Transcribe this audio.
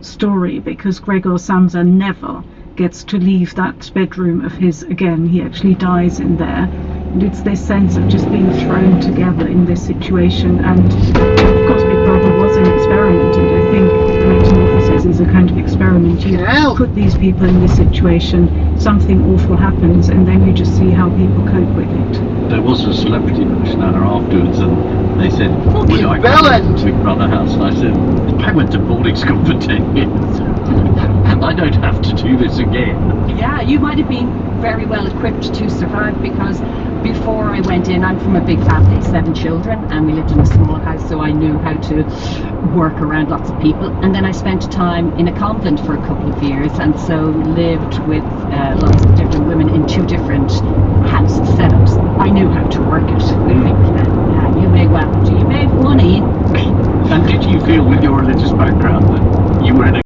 story, because Gregor Samsa never gets to leave that bedroom of his again. He actually dies in there, and it's this sense of just being thrown together in this situation. And of course Big Brother was an experiment, and I think Metamorphosis is a kind of experiment. You put these people in this situation, something awful happens, and then you just see how people cope with it. There was a celebrity commissioner afterwards, and they said, would I come to Big Brother house? And I said, I went to boarding school for 10 years. I don't have to do this again. Yeah, you might have been very well equipped to survive, because before I went in, I'm from a big family, 7 children, and we lived in a small house, so I knew how to work around lots of people. And then I spent time in a convent for a couple of years, and so lived with lots of different women in 2 different house setups. I knew how to work it. Yeah, you may well do. You may have money. And did you feel, with your religious background, that you were in a